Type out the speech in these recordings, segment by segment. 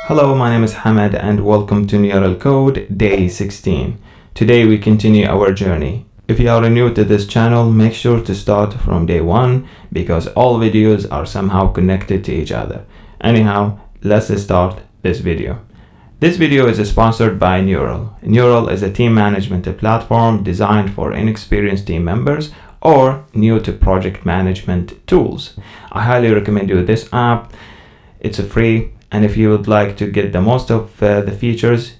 Hello, my name is Hamad and welcome to Nural Code Day 16. Today we continue our journey. If you are new to this channel, make sure to start from day 1 because all videos are somehow connected to each other. Anyhow, let's start this video. This video is sponsored by Nural. Nural is a team management platform designed for inexperienced team members or new to project management tools. I highly recommend you this app. It's free. And if you would like to get the most of the features,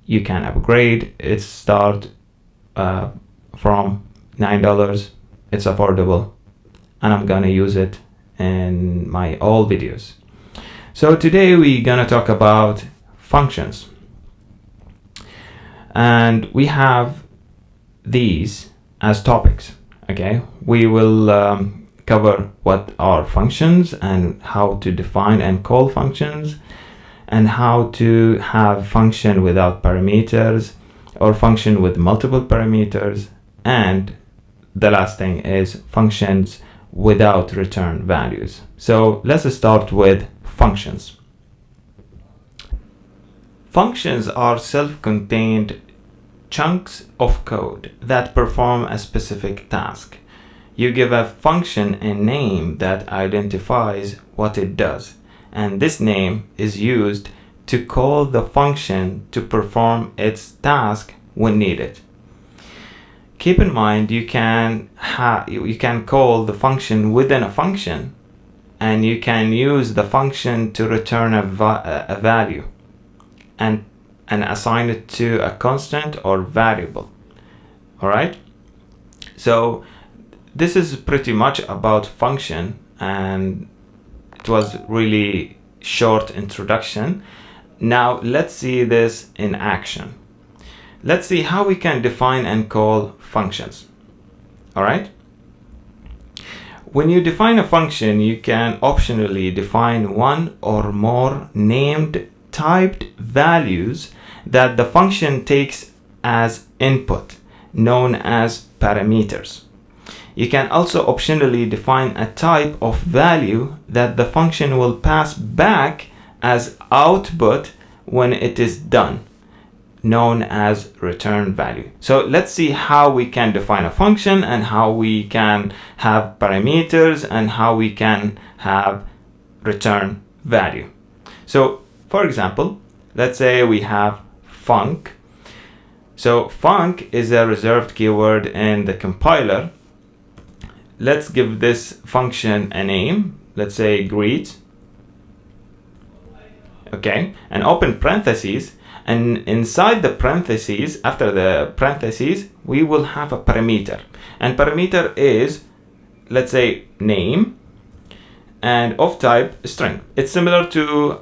you can upgrade. It starts from $9. It's affordable, and I'm gonna use it in my all videos. So today we're gonna talk about functions, and we have these as topics. Okay, we will cover what are functions and how to define and call functions, and how to have function without parameters or function with multiple parameters, and the last thing is functions without return values. So let's start with functions. Functions are self-contained chunks of code that perform a specific task. You give a function a name that identifies what it does, and this name is used to call the function to perform its task when needed. Keep in mind, you can call the function within a function, and you can use the function to return a value and assign it to a constant or variable. All right, so this is pretty much about function, and it was really short introduction. Now let's see this in action. Let's see how we can define and call functions. All right. When you define a function, you can optionally define one or more named typed values that the function takes as input, known as parameters. You can also optionally define a type of value that the function will pass back as output when it is done, known as return value. So let's see how we can define a function, and how we can have parameters, and how we can have return value. So for example, let's say we have func. So func is a reserved keyword in the compiler. Let's give this function a name. Let's say greet. Okay, and open parentheses, and inside the parentheses, after the parentheses, we will have a parameter, and parameter is, let's say, name, and of type string. It's similar to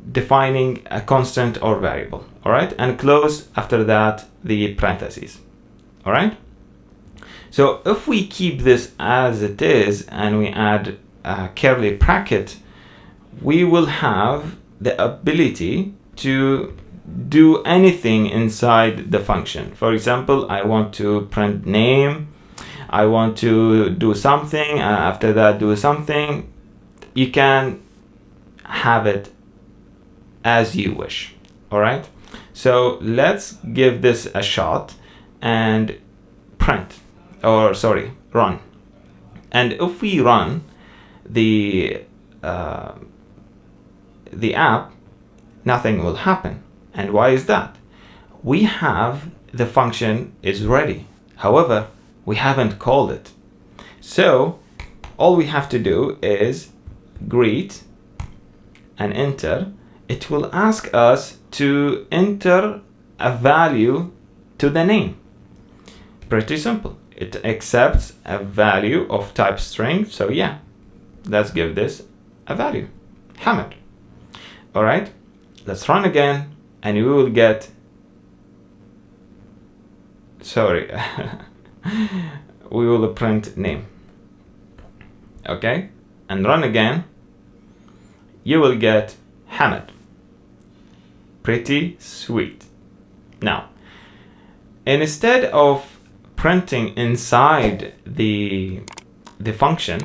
defining a constant or variable. All right, and close after that the parentheses. All right. So if we keep this as it is and we add a curly bracket, we will have the ability to do anything inside the function. For example, I want to print name, I want to do something, after that do something. You can have it as you wish. All right, so let's give this a shot and run. And if we run the app, nothing will happen. And why is that? We have the function is ready. However, we haven't called it. So all we have to do is greet and enter. It will ask us to enter a value to the name. Pretty simple. It accepts a value of type string. So yeah, let's give this a value, Hamad. All right, let's run again, and we will get, we will print name. Okay, and run again, you will get Hamad. Pretty sweet. Now, instead of printing inside the function,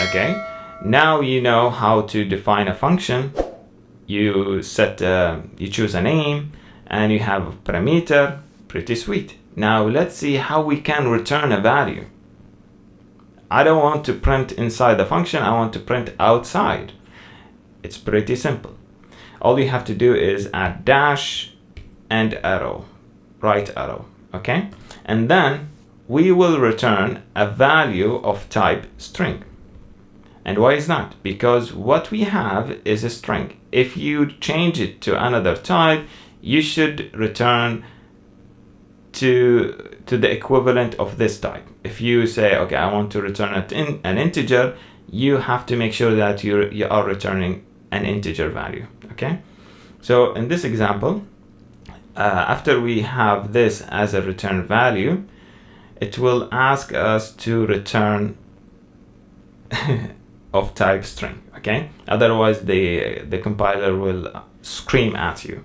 okay, now you know how to define a function you choose a name and you have a parameter. Pretty sweet. Now let's see how we can return a value. I don't want to print inside the function, I want to print outside. It's pretty simple. All you have to do is add dash and arrow, right arrow, okay? And then we will return a value of type string. And why is that? Because what we have is a string. If you change it to another type, you should return to the equivalent of this type. If you say, okay, I want to return an integer, you have to make sure that you are returning an integer value, okay? So in this example, after we have this as a return value, it will ask us to return of type string, okay? Otherwise the compiler will scream at you.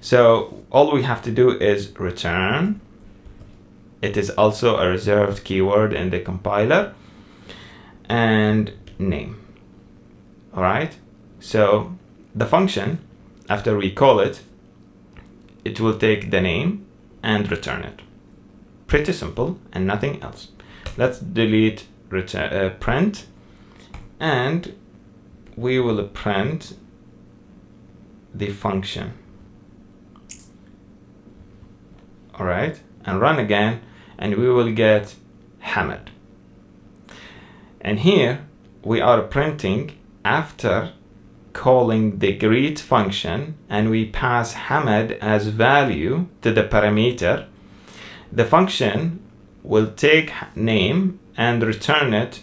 So all we have to do is return. It is also a reserved keyword in the compiler, and name. All right, so the function, after we call it, it will take the name and return it. Pretty simple and nothing else. Let's delete print, and we will print the function. All right, and run again, and we will get Hamid. And here we are printing after calling the greet function, and we pass Hamid as value to the parameter. The function will take name and return it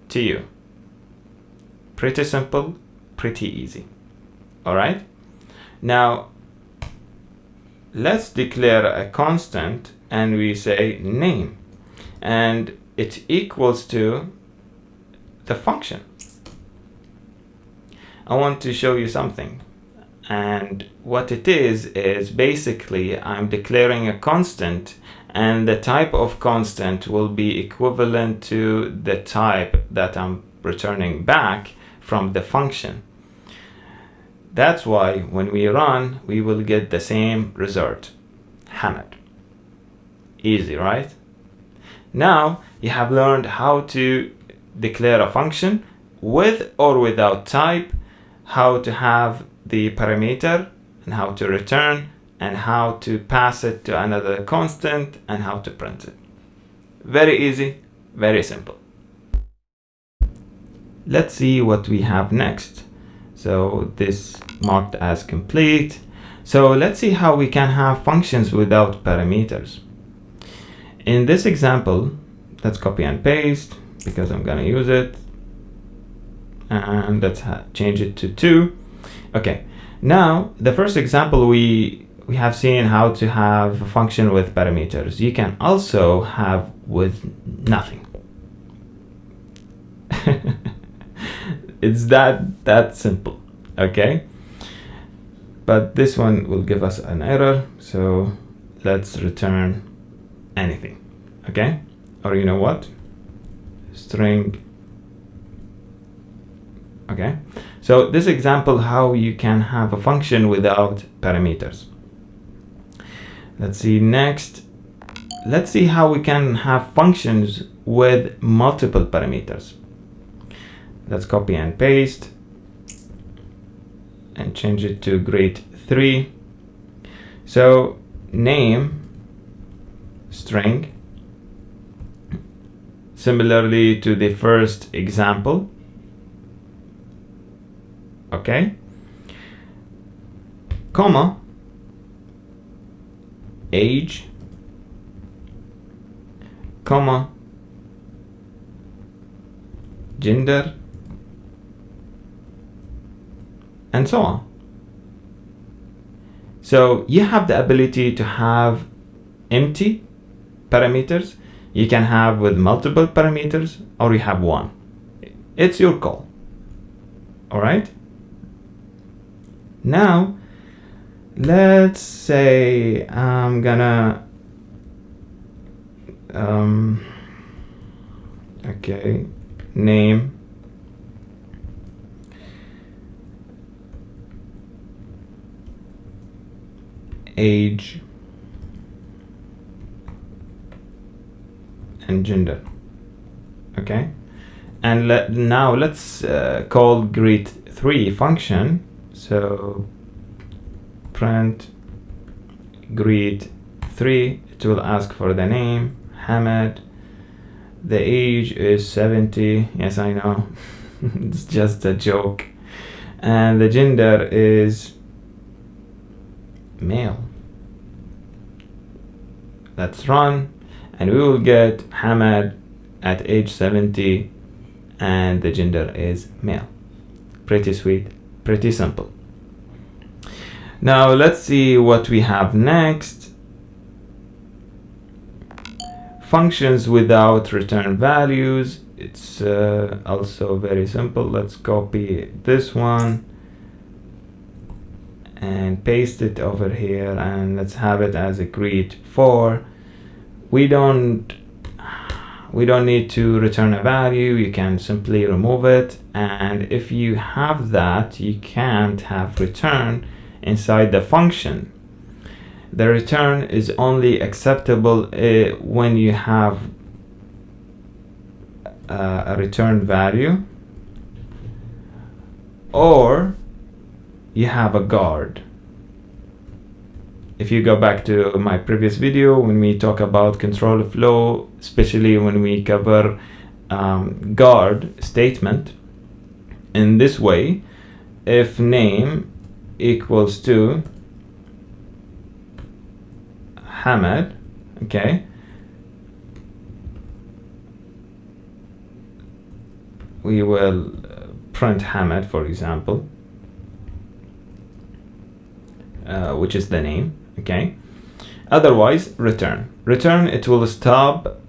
to you. Pretty simple, pretty easy. All right, now let's declare a constant, and we say name, and it equals to the function. I want to show you something, and what it is basically I'm declaring a constant, and the type of constant will be equivalent to the type that I'm returning back from the function. That's why when we run, we will get the same result, Hamid. Easy, right? Now you have learned how to declare a function with or without type, how to have the parameter, and how to return, and how to pass it to another constant, and how to print it. Very easy, very simple. Let's see what we have next. So this marked as complete. So let's see how we can have functions without parameters. In this example, let's copy and paste because I'm gonna use it. And let's change it to 2. Okay, now the first example we have seen how to have a function with parameters. You can also have with nothing. It's that simple, okay? But this one will give us an error, so let's return anything, okay? Or you know what? String. Okay, so this example how you can have a function without parameters. Let's see next. Let's see how we can have functions with multiple parameters. Let's copy and paste and change it to grade 3. So name string, similarly to the first example. Okay, comma, age, comma, gender, and so on. So you have the ability to have empty parameters. You can have with multiple parameters, or you have one. It's your call. All right. Now, let's say I'm gonna, okay, name age, and gender. Okay, and now let's call greet3 function. So print greet3. It will ask for the name Hamad. The age is 70. Yes, I know. It's just a joke. And the gender is male. Let's run, and we will get Hamad at age 70, and the gender is male. Pretty sweet, pretty simple. Now let's see what we have next. Functions without return values. It's also very simple. Let's copy this one and paste it over here, and let's have it as a greet4. We don't need to return a value. You can simply remove it, and if you have that, you can't have return inside the function. The return is only acceptable when you have a return value, or you have a guard. If you go back to my previous video when we talk about control flow, especially when we cover guard statement, in this way, if name equals to Hamad, okay, we will print Hamad, for example, which is the name, okay. Otherwise, return. It will stop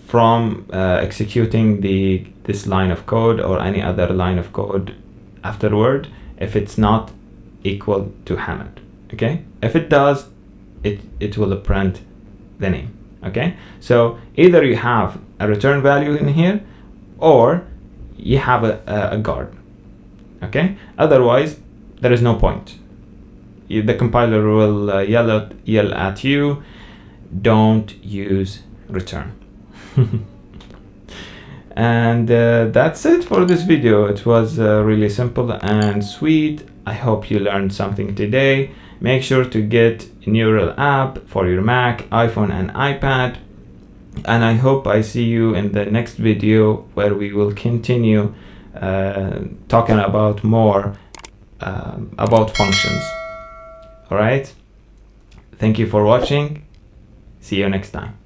from executing this line of code or any other line of code afterward if it's not equal to Hamad, okay. If it does, it will print the name, okay. So either you have a return value in here, or you have a guard, okay. Otherwise, there is no point. The compiler will yell at you, don't use return. And that's it for this video. It was really simple and sweet. I hope you learned something today. Make sure to get Nural app for your Mac, iPhone, and iPad. And I hope I see you in the next video, where we will continue talking about more about functions. All right. Thank you for watching. See you next time.